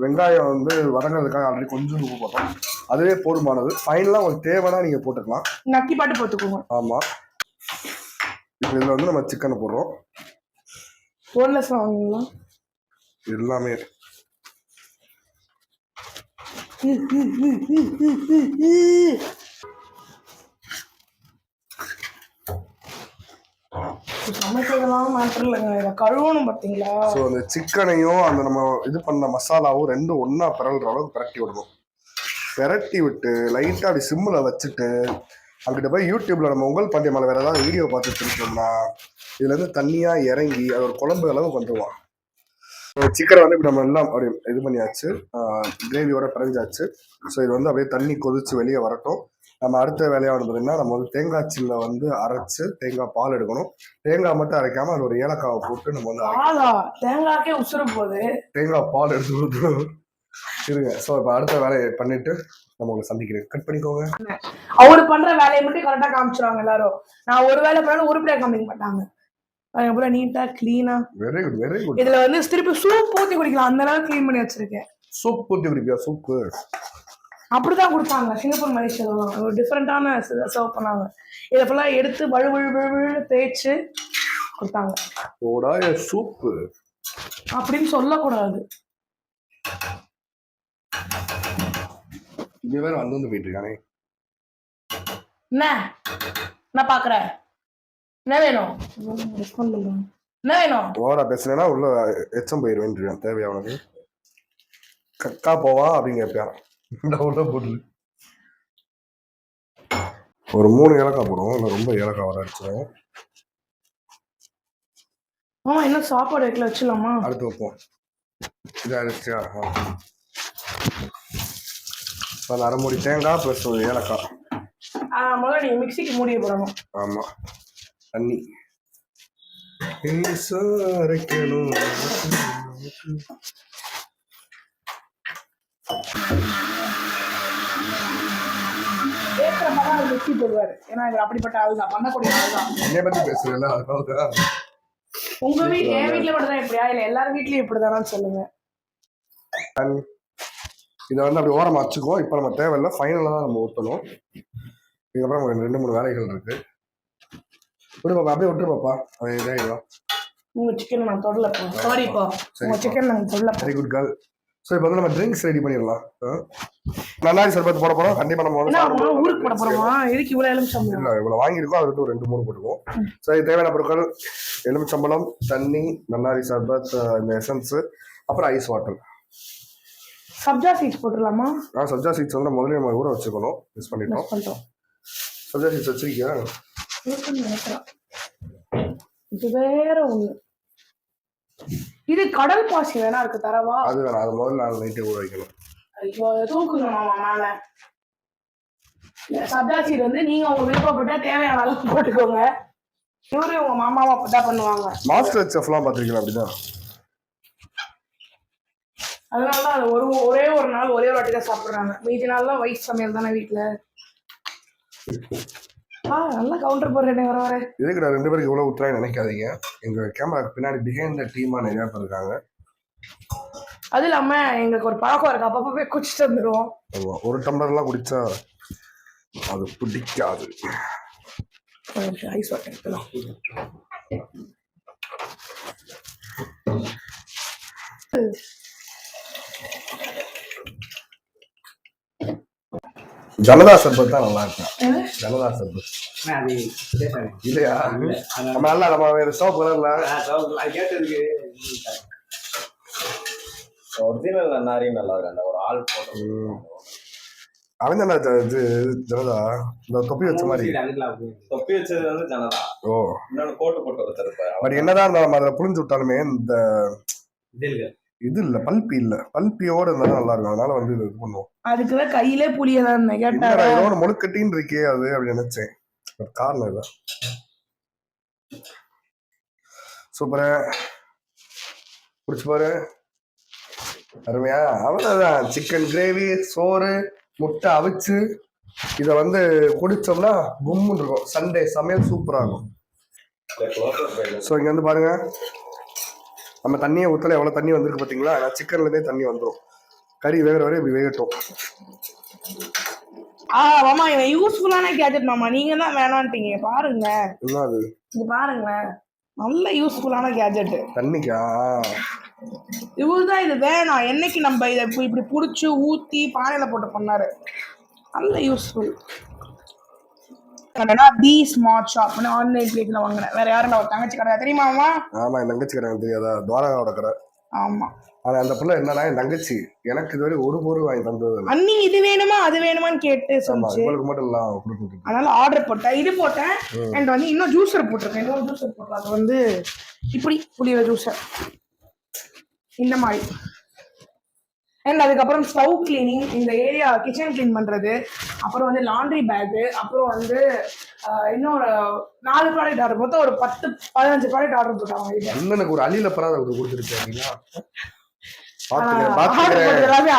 வெங்காயம் வந்து வதங்கிறதுக்காக ஆல்ரெடி கொஞ்சம் உப்பு போட்டோம், அதுவே போதுமானது. ஃபைனலாக உங்களுக்கு தேவைன்னா நீங்கள் போட்டுக்கலாம், நக்கி பாட்டு போட்டுக்கோங்க. ஆமாம். இப்போ இதில் வந்து நம்ம சிக்கனை போடுறோம். போன்லெஸ் வாங்குங்களா எல்லாமே சமைக்கிறதுலாம் மேட்டர் இல்லைங்க, இதை கழுவணும் பார்த்தீங்களா. ஸோ அந்த சிக்கனையும் அந்த நம்ம இது பண்ண மசாலாவும் ரெண்டும் ஒன்றா பிறல்ற அளவுக்கு பிரட்டி விடணும். பிரட்டி விட்டு லைட்டாக அப்படி சிம்மில் வச்சுட்டு அங்கிட்ட போய் யூடியூப்ல நம்ம உங்கள் பாண்டிய மேலே வேறு ஏதாவது வீடியோ பார்த்துட்டு இருக்கோம்னா இதுலேருந்து தண்ணியாக இறங்கி அது ஒரு குழம்பு அளவுக்கு வந்துடுவான். சிக்கனை வந்து இப்படி நம்ம எல்லாம் அப்படி இது பண்ணியாச்சு, கிரேவியோட பிறஞ்சாச்சு. ஸோ இது வந்து அப்படியே தண்ணி கொதிச்சு வெளியே வரட்டும். நம்ம அடுத்த வேலையாக வந்து பார்த்தீங்கன்னா நம்ம வந்து தேங்காய் சில்லை வந்து அரைச்சு தேங்காய் பால் எடுக்கணும். தேங்காய் மட்டும் அரைக்காம அது ஒரு ஏலக்காவை போட்டு நம்ம வந்து தேங்காய்க்கே உசுறு போகுது, தேங்காய் பால் எடுத்து கொடுத்துருவோம் இருங்க. ஸோ இப்போ அடுத்த வேலையை பண்ணிட்டு நம்ம உங்களை சந்திக்கிறேன். கட் பண்ணிக்கோங்க. அவரு பண்ற வேலையை மட்டும் கரெக்டா காமிச்சிருவாங்க எல்லாரும். நான் ஒரு வேலை பண்ணாலும் உருப்படியா காமிக்க மாட்டாங்க. நீட்டா கிளீனா. Very good very good. இதுல வந்து திருப்பி சூப் ஊத்தி குடிக்கலாம், அந்த அளவுக்கு கிளீன் பண்ணி வச்சிருக்கேன். சூப் ஊத்தி குடிப்பியா? சூப்பு அப்படிதான் கொடுத்தாங்க சிங்கப்பூர் மலேசியாலாம், ஒரு டிஃப்ரெண்டான சர்வ் பண்ணாங்க. இதை ஃபுல்லா எடுத்து வழுவழு தேய்ச்சு கொடுத்தாங்க. ஓடாய சூப்பு அப்படின்னு சொல்லக்கூடாது. இது வேற வந்து போயிட்டு இருக்கானே. என்ன நான் பாக்குறேன், என்ன வேணும் என்ன வேணும்? ஓரா பேசுனா உள்ள எச்சம் போயிருவேன். தேவையா உனக்கு? கக்கா போவா அப்படின்னு கேட்பான். இந்த உள்ள போட்டு ஒரு 3 ஏலக்காய் போடுவோம், இல்லை ரொம்ப ஏலக்காய் வர அடிச்சிடும். இன்னும் சாப்பாடு வைக்கல, வச்சுலாமா? அடுத்து வைப்போம். இதை அடிச்சியா? அது அரை மூடி தேங்காய் ப்ளஸ் ஒரு ஏலக்காய். முதல்ல நீங்க மிக்சிக்கு மூடிய போடணும். ஆமா, தண்ணி அரைக்கணும். மிக்சி போடுவாரு, ஏன்னா இவர் அப்படிப்பட்ட ஆள் தான், பண்ணக்கூடிய ஆள் தான். என்னை பத்தி பேசுறீங்களா? உங்க வீட்டு என் வீட்டுல மட்டும் தான் இப்படியா, இல்ல எல்லாரும் வீட்லயும் இப்படிதானு சொல்லுங்க. இதை வந்து அப்படி ஓரமாக வச்சுக்குவோம். இப்போ நம்ம தேவையில்லை, ஃபைனலாக தான் நம்ம ஊற்றணும். இதுக்கப்புறம் 2-3 வேலைகள் இருக்கு. விடு பாப்பா, அப்படியே விட்டுரு பாப்பா, அது இதாகிடும். உங்க சிக்கன் நான் தொடலப்பா, சாரிப்பா, உங்க சிக்கன் நாங்கள் தொடல. Very good girl. ஸோ இப்போ வந்து நம்ம ட்ரிங்க்ஸ் ரெடி பண்ணிடலாம். நன்னாரி சர்பத் போட போகிறோம். கண்டிப்பாக நம்ம ஊருக்கு போட போகிறோமா? இதுக்கு இவ்வளோ எலுமிச்சம்பழம் இல்லை, இவ்வளோ வாங்கியிருக்கோம், அது வந்து ஒரு 2-3 போட்டுக்குவோம். ஸோ இது தேவையான பொருட்கள்: எலுமிச்சம்பழம், தண்ணி, நன்னாரி சர்பத், இந்த எசன்ஸு, அப்புறம் ஐஸ் வாட்டர். சப்ஜா சீட்ஸ் போட்டுடலாமா? சப்ஜா சீட்ஸ் வந்து முதல்ல நம்ம ஊற வச்சுக்கணும், மிஸ் பண்ணிட்டோம். சப்ஜா சீட்ஸ் வச்சிருக்கியா? இது வேற ஒண்ணு, இது கடல் பாசி வேணா இருக்கு, தரவா? அது வேணாம், அது முதல்ல நாள் நைட்டே ஊற வைக்கணும். ஐயோ, தூக்குங்க மாமா மேல. சப்ஜா சீட் வந்து நீங்க உங்க விருப்பப்பட்டா தேவையான அளவுக்கு போட்டுக்கோங்க. இவரு உங்க மாமாவை அப்படிதான் பண்ணுவாங்க. மாஸ்டர் செஃப்லாம் பார்த்துருக்கீங்களா? அப்படிதான். அதனாலதான் அது ஒரே ஒரு நாள் ஒரே ஒரு வாட்டி தான் சாப்பிடுறாங்க, மீதி நாள்லாம் வயிற்று சமையல் தானே வீட்டுல. நல்லா கவுண்டர் போடுறேன் வர வர. இதுக்கு நான் 2 பேருக்கு இவ்வளவு ஊத்துறான்னு நினைக்காதீங்க. எங்க கேமராக்கு பின்னாடி பிஹைண்ட் த டீமா நிறைய பேர் இருக்காங்க. அது இல்லாம எங்களுக்கு ஒரு பழக்கம் இருக்கு, அப்பப்போ போய் குடிச்சிட்டு வந்துடுவோம். ஒரு டம்ளர்லாம் குடிச்சா அது பிடிக்காது. Ice water. ஜனதா சர்பத் தான் நல்லா இருக்கும். ஜனதா சர்பத் இல்லையா? நம்ம நல்லா நம்ம ஸ்டவ் கலர்ல ஒரிஜினல் நன்னாரி நல்லா இருக்கு. ஒரு ஆள் போட்டோ அவன் தானே இது ஜனதா, இந்த தொப்பி வச்ச மாதிரி. தொப்பி வச்சது வந்து ஜனதா. ஓ, இன்னொன்னு கோட்டு போட்டு வச்சிருப்பாரு. பட் என்னதான் இருந்தாலும் அதில் புளிஞ்சு விட்டாலுமே இந்த இது இல்ல, பல்பி இல்ல, பல்பியோட இருந்தாலும் நல்லா இருக்கும். அதனால வந்து இது பண்ணுவோம். அதுக்குதான் கையிலே புளியதான் கேட்டாரா, இதோட முழுக்கட்டின்னு இருக்கே அது அப்படி நினைச்சேன். காரணம் இல்லை. சூப்பரா குடிச்சு பாரு, அருமையா. அவ்வளவுதான், சிக்கன் கிரேவி, சோறு, முட்டை அவிச்சு இதை வந்து குடிச்சோம்னா கும்முன்னு இருக்கும். சண்டே சமையல் சூப்பரா இருக்கும். ஸோ இங்க வந்து பாருங்க, நம்ம தண்ணியை ஊற்றல எவ்வளோ தண்ணி வந்திருக்கு பார்த்தீங்களா? ஆனால் சிக்கன்லேருந்தே தண்ணி வந்துடும். கறி வேகிற வரை இப்படி வேகட்டும். மாமா இவன் யூஸ்ஃபுல்லான கேஜெட் மாமா, நீங்க தான் வேணான்ட்டீங்க. பாருங்க என்ன அது? இது பாருங்களேன், நல்ல யூஸ்ஃபுல்லான கேஜெட். தண்ணிக்கா? இவருதான் இது வேணாம், என்னைக்கு நம்ம இதை இப்படி புடிச்சு ஊத்தி பானையில போட்டு பண்ணாரு. நல்ல யூஸ்ஃபுல். தி ஸ்மார்ட் ஷாப்னு ஆன்லைன் பிளேட்ல வாங்கினேன். வேற யாரும் ஒரு தங்கச்சி கடை தெரியுமாமா? ஆமா, என் தங்கச்சி கடை எனக்கு தெரியாதா? துவாரகாவோட கடை. ஆமா. ஆனா அந்த பிள்ளை என்னன்னா, என் தங்கச்சி எனக்கு இதுவரை ஒரு பொருள் வாங்கி தந்தது இல்லை. அண்ணி இது வேணுமா அது வேணுமான்னு கேட்டு சொல்லிச்சு. உங்களுக்கு மட்டும் எல்லாம் கொடுத்துட்டு அதனால ஆர்டர் போட்டேன். இது போட்டேன் அண்ட் வந்து இன்னும் ஜூஸர் போட்டிருக்கேன். இன்னொரு ஜூஸர் போட்டேன். அது வந்து இப்படி புளிய ஜூஸர் இந்த மாதிரி. அண்ட் அதுக்கப்புறம் ஸ்டவ் கிளீனிங், இந்த ஏரியா கிச்சன் கிளீன் பண்றது, அப்புறம் வந்து லாண்ட்ரி பேக்கு, அப்புறம் வந்து இன்னொரு 4 ப்ராடக்ட் ஆர்டர், மொத்தம் ஒரு 10-15 ப்ராடக்ட் ஆர்டர் போட்டாங்க. அண்ணனுக்கு ஒரு அழியில பராத கொடுத்துருக்கீங்களா?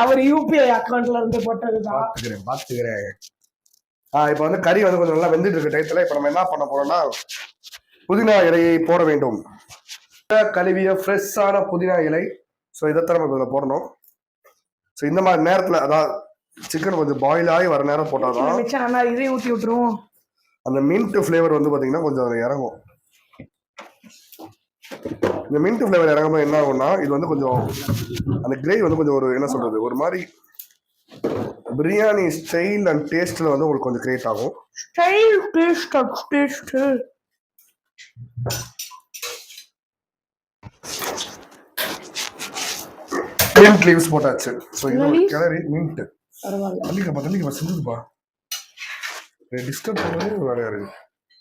அவர் யூபிஐ அக்கௌண்ட்ல இருந்து போட்டதுதான். பாத்துக்கிறேன். இப்ப வந்து கறி வந்து கொஞ்சம் நல்லா வெந்துட்டு இருக்க டயத்துல இப்ப நம்ம என்ன பண்ண போறோம்னா, புதினா இலையை போட வேண்டும். கழுவிய ஃப்ரெஷ்ஷான புதினா இலை. ஸோ இதைத்தான் நம்ம இதில் போடணும். ஸோ இந்த மாதிரி நேரத்தில், அதாவது சிக்கன் கொஞ்சம் பாயில் ஆகி வர நேரம் போட்டாதான் இதையும் ஊற்றி விட்டுருவோம். அந்த மின்ட் ஃப்ளேவர் வந்து பார்த்தீங்கன்னா கொஞ்சம் அதில் இறங்கும். இந்த மின்ட் ஃப்ளேவர் இறங்கும்போது என்ன ஆகும்னா, இது வந்து கொஞ்சம் அந்த கிரேவி வந்து கொஞ்சம் ஒரு என்ன சொல்றது, ஒரு மாதிரி பிரியாணி ஸ்டைல் அண்ட் டேஸ்ட்ல வந்து உங்களுக்கு கொஞ்சம் கிரியேட் ஆகும். Style taste. மின்ட் லீவ்ஸ் போட்டாச்சு. ஸோ இது ஒரு கிளறி மின்ட். தள்ளிக்கப்பா செஞ்சுதுப்பா. டிஸ்டர்ப் பண்ணவே ஒரு வேலையா இருக்கு.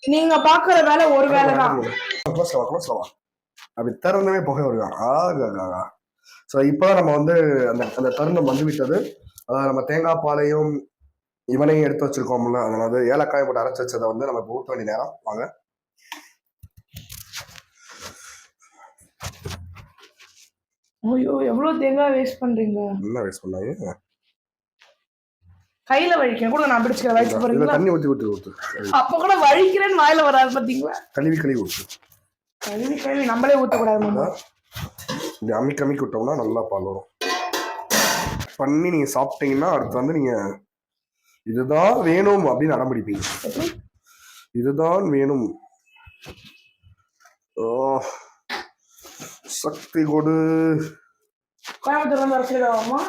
நீங்க பாக்குற வேலை ஒரு வேலை தான். க்ளோஸ்லவா அப்படி திறந்தவே புகை வருவாங்க. ஆகா. ஸோ இப்போதான் நம்ம வந்து அந்த தருணம் வந்து விட்டது. அதாவது நம்ம தேங்காய் பாலையும் இவனையும் எடுத்து வச்சிருக்கோம்ல, அதனால ஏலக்காய் போட்டு அரைச்சி வச்சதை வந்து நம்ம இப்போ ஊற்ற வேண்டிய நேரம். வாங்க. ஐயோ எவ்வளவு தேங்காய் வேஸ்ட் பண்றீங்க. என்ன வேஸ்ட் பண்ணாங்க? கையில வழிக்கிறேன் கூட, நான் பிடிச்சிக்கிறேன். வழிச்சு போறீங்களா? தண்ணி ஊற்றி அப்ப கூட வழிக்கிறேன்னு வாயில வராது பாத்தீங்களா? கழுவி ஊற்று. கழுவி நம்மளே ஊற்றக்கூடாது. இந்த அமிக்கி விட்டோம்னா நல்லா பால் வரும். பண்ணி நீங்க சாப்பிட்டீங்கன்னா அடுத்து வந்து நீங்க இதுதான் வேணும் அப்படின்னு அடம்பிடிப்பீங்க. இதுதான் வேணும். ஓ சக்தி கொடு. கோயம்புத்தூர்ல இருந்து அரசியலாமா?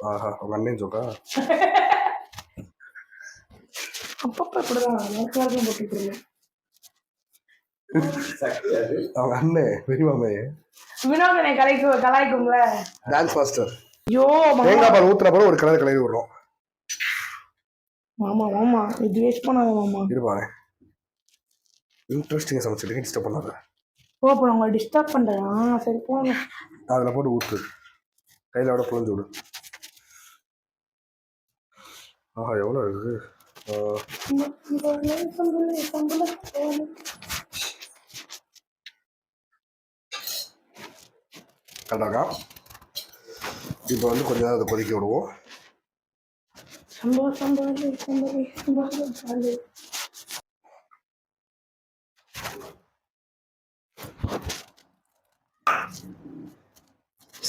ஆஹா, உங்க அண்ணன் ஜோக்கா? அப்பப்ப இப்படிதான் போட்டுட்டு அவங்க அண்ணன் பெரியமாமே வினோதனை கலாய்க்கும்ல, டான்ஸ் மாஸ்டர். ஐயோ தேங்காய் பால் ஊத்துற பிறகு ஒரு கிளறி விடுறோம். மாமா இது வேஸ்ட் பண்ணாத மாமா. இருப்பாங்க. இன்ட்ரெஸ்டிங்கா சமைச்சிட்டு டிஸ்டர்ப் பண்ணாத. அப்போ உங்களை டிஸ்டர்ப் பண்றேன். சரி போங்க. அதில் போட்டு ஊற்று. கையில் விட புழிஞ்சு விடு. ஆஹா எவ்வளோ இருக்குது. கரெக்டாக்கா. இப்போ வந்து கொஞ்ச நேரம் அதை கொதிக்க விடுவோம்.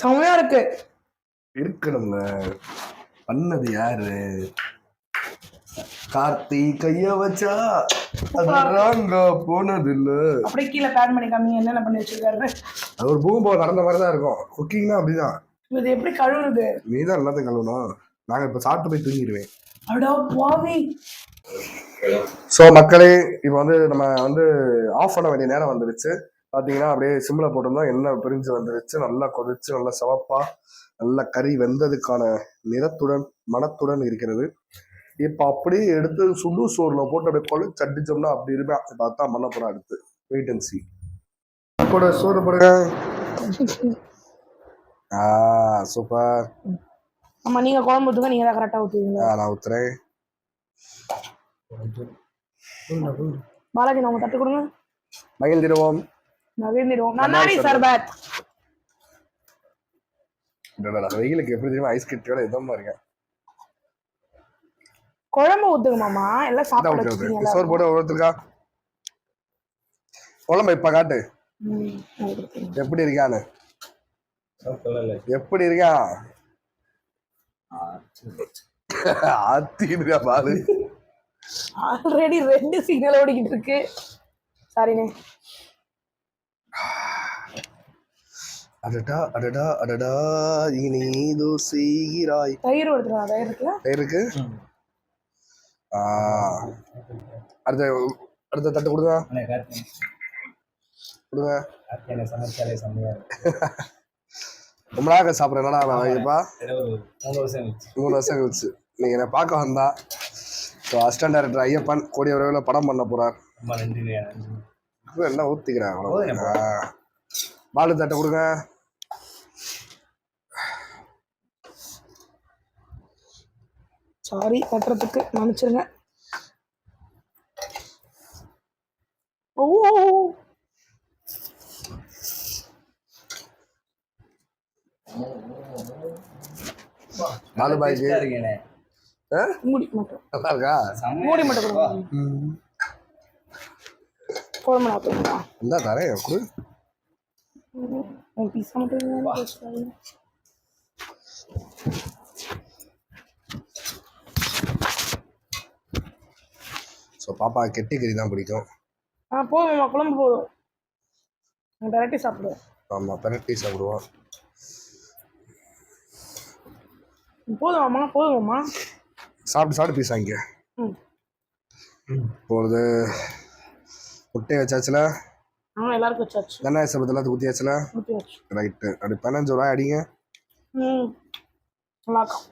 செமையா இருக்கணுங்க. பண்ணது யாரு? கார்த்தி கைய வச்சா அது போனது இல்ல. அப்படியே கீழே பேன் பண்ணி காமிங்க என்னென்ன பண்ணி வச்சிருக்காரு. அது ஒரு பூம்போ நடந்த மாதிரி தான் இருக்கும். குக்கிங்னா அப்படிதான். இது எப்படி கழுவுறது? நீதான் எல்லாத்தையும் கழுவணும். நாங்க இப்ப சாப்பிட்டு போய் தூங்கிடுவேன். ஸோ மக்களே, இப்போ வந்து நம்ம வந்து ஆஃப் பண்ண வேண்டிய நேரம் வந்துருச்சு. பார்த்தீங்கன்னா அப்படியே சிம்ல போட்டோம்னா எண்ணெய் பிரிஞ்சு வந்துருச்சு. நல்லா கொதிச்சு நல்லா சிவப்பா நல்லா கறி வெந்ததுக்கான நிறத்துடன் மனத்துடன் இருக்கிறது. இப்போ அப்படியே எடுத்து சுடு சோறுல போட்டு அப்படியே கொலைச்சு அடிச்சோம்னா அப்படி இருப்பேன். இப்போ அதான் பண்ண போறேன் அடுத்து. Wait and see. போட சோறு போடுங்க. சூப்பர். ஆமா, நீங்க குழம்பு ஊத்துங்க. நீங்க தான் கரெக்டா ஊத்துவீங்க. நான் ஊத்துறேன். பாலாஜி நம்ம தட்டு கொடுங்க. மகிழ்ந்திடுவோம். நன்னாரி சர்பத். வெயிலுக்கு எப்படி தெரியுமா ஐஸ் கட்டியோட இதமா இருக்கேன். குழம்பு ஊத்துங்க மாமா. எல்லாம் சாப்பிட்டு சோறு போட ஒருத்தருக்கா குழம்பு இப்ப காட்டு எப்படி இருக்கான்னு. எப்படி இருக்கா ஆத்திருக்கா பாலு. ஆல்ரெடி 2 சிக்னல் ஓடிக்கிட்டு இருக்கு. சாரிண்ணே. அடடா அடடா அடடா இனி ஏதோ செய்கிறாய். தயிர் எடுத்துருவா. தயிர் இருக்குல்ல? இருக்கு. அடுத்த அடுத்த தட்டு கொடுங்க கொடுங்க. ரொம்ப நாள் சாப்பிட்றேன். என்னடா வாங்கிப்பா 3 வருஷம் கழிச்சு நீங்கள் என்னை பார்க்க வந்தா. ஸோ அசிஸ்டன்ட் டைரக்டர் ஐயப்பன் கூடிய விரைவில் படம் பண்ண போகிறார். என்ன ஊற்றிக்கிறேன். பாலு தட்டை கொடுங்க. சாரி தட்டுறதுக்கு மன்னிச்சிருங்க. ஓ பாலு பாய்க்கு மூடி மட்டும் நல்லா இருக்கா? மூடி மட்டும் கொடுங்க. குழம்பு நாத்துங்களா? இந்தா தரேன் கொடு. பீஸா மட்டும். ஸோ பாப்பா கெட்டிக்கறி தான் பிடிக்கும். போதும்மா, குழம்பு போதும். டேரக்டே சாப்பிடுவோம். ஆமாம், பெரட்டி சாப்பிடுவோம். போதுமாம்மா போதுமாம்மா. சாப்பிட்டு பீஸ் வாங்கிக்க. போகிறது முட்டை வச்சாச்சுல. எல்லாருக்கும் வச்சாச்சு. வெங்காய சபத்து எல்லாத்துக்கும் ஊற்றியாச்சுல. ரைட்டு. அப்படி 15 ரூபாய் அடிங்க. நல்லா இருக்கும்.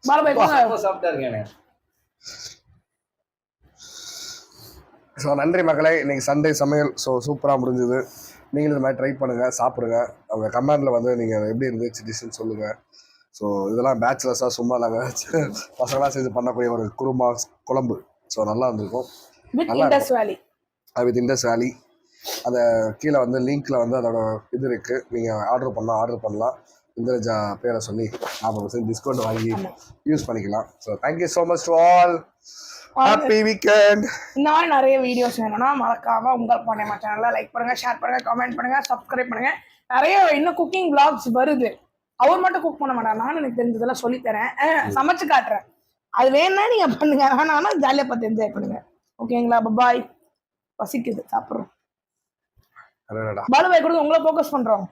பாலபாய் சாப்பிட்டாருங்க. ஸோ நன்றி மக்களே. இன்னைக்கு சண்டே சமையல் ஸோ சூப்பராக முடிஞ்சுது. நீங்களும் இந்த மாதிரி ட்ரை பண்ணுங்கள், சாப்பிடுங்க. அவங்க கமெண்டில் வந்து நீங்கள் எப்படி இருந்துச்சு டிஷ்ஷுன்னு சொல்லுங்கள். ஸோ இதெல்லாம் பேச்சுலர்ஸாக சும்மா நாங்கள் பசங்களாம் சேர்ந்து பண்ணக்கூடிய ஒரு குருமா குழம்பு. ஸோ நல்லா இருந்திருக்கும். நல்லா வித் இண்டஸ் வேலி. அதை கீழே வந்து லிங்க்கில் வந்து அதோட இது இருக்குது. நீங்கள் ஆர்டர் பண்ணலாம். இந்திரஜா பேரை சொல்லி 40% டிஸ்கவுண்ட் வாங்கி யூஸ் பண்ணிக்கலாம். So thank you so much to all. Happy weekend. இந்த மாதிரி நிறைய வீடியோஸ் வேணும்னா மறக்காம உங்கள் பாண்டியம்மா சேனலில் லைக் பண்ணுங்க, ஷேர் பண்ணுங்க, கமெண்ட் பண்ணுங்க, சப்ஸ்கிரைப் பண்ணுங்க. நிறைய இன்னும் குக்கிங் vlogs வருது. அவர் மட்டும் குக் பண்ண மாட்டார். நானும் எனக்கு தெரிஞ்சதெல்லாம் சொல்லித்தரேன், சமைச்சு காட்டுறேன். அது வேணா நீங்க பண்ணுங்க, வேணாம்னா ஜாலியாக பார்த்து என்ஜாய் பண்ணுங்க. ஓகேங்களா? பாய். பசிக்குது, சாப்பிட்றோம். பாலுபாய் கொடுங்க, உங்களை ஃபோக்கஸ் பண்றோம்.